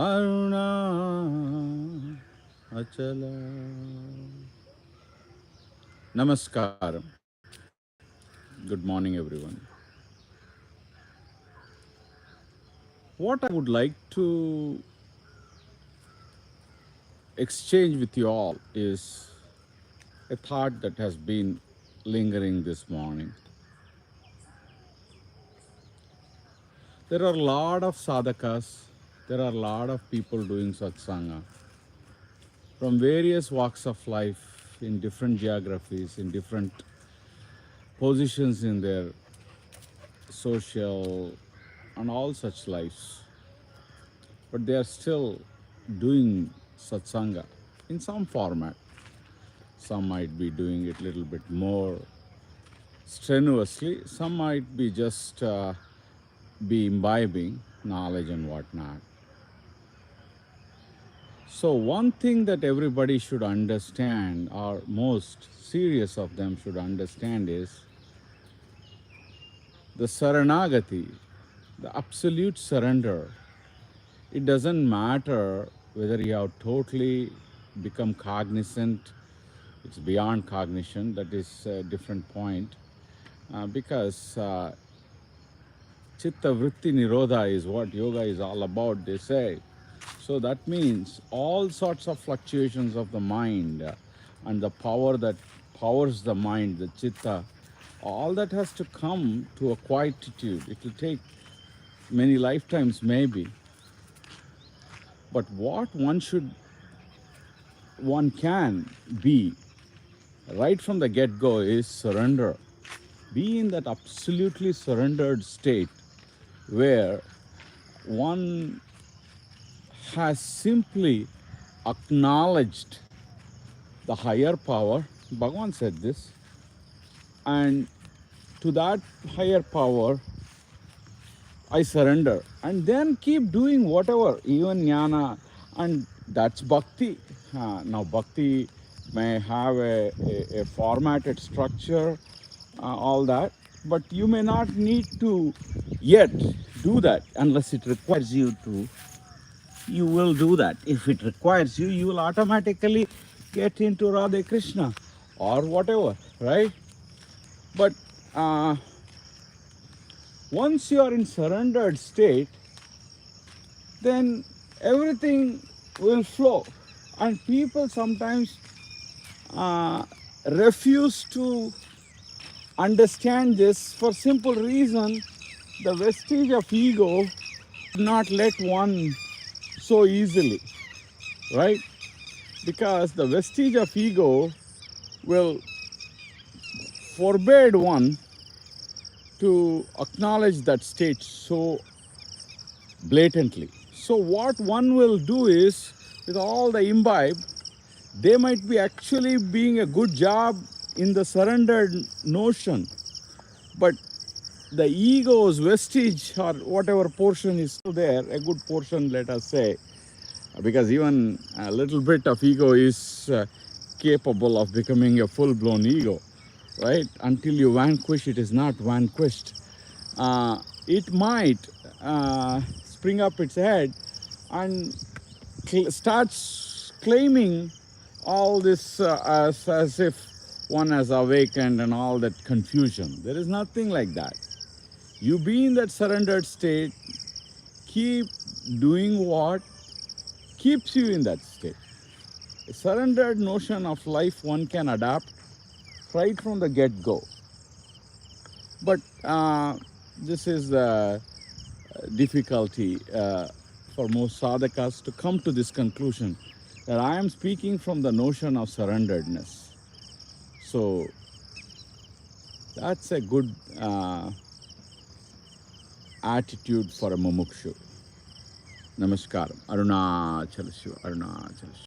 Aruna Achala. Namaskaram. Good morning, everyone. What I would like to exchange with you all is a thought that has been lingering this morning. There are a lot of sadhakas, there are a lot of people doing satsanga from various walks of life in different geographies, in different positions in their social and all such lives. But they are still doing satsanga in some format. Some might be doing it a little bit more strenuously, some might be just be imbibing knowledge and whatnot. So one thing that everybody should understand, or most serious of them should understand, is the saranagati, the absolute surrender. It doesn't matter whether you have totally become cognizant, it's beyond cognition, that is a different point. Because chitta vritti nirodha is what yoga is all about, they say. So that means all sorts of fluctuations of the mind and the power that powers the mind, the chitta, all that has to come to a quietude. It will take many lifetimes maybe. But what one can be right from the get-go is surrender. Be in that absolutely surrendered state where one has simply acknowledged the higher power. Bhagavan said this. And to that higher power, I surrender. And then keep doing whatever, even jnana. And that's bhakti. Now, bhakti may have a formatted structure, all that. But you may not need to yet do that unless it requires you to. You will do that. If it requires you, you will automatically get into Radha Krishna or whatever, right? But once you are in surrendered state, then everything will flow. And people sometimes refuse to understand this for simple reason. The vestige of ego not let one so easily, right? Because the vestige of ego will forbid one to acknowledge that state so blatantly. So what one will do is, with all the imbibe, they might be actually being a good job in the surrendered notion, but the ego's vestige or whatever portion is still there, a good portion, let us say, because even a little bit of ego is capable of becoming a full-blown ego, right? Until you vanquish, it is not vanquished. It might spring up its head and starts claiming all this as if one has awakened and all that confusion. There is nothing like that. You be in that surrendered state, keep doing what keeps you in that state. A surrendered notion of life one can adapt right from the get-go. But this is the difficulty for most sadhakas to come to this conclusion that I am speaking from the notion of surrenderedness. So that's a good attitude for a mumukshu. Namaskaram. Arunachala Shiva. Arunachala Shiva.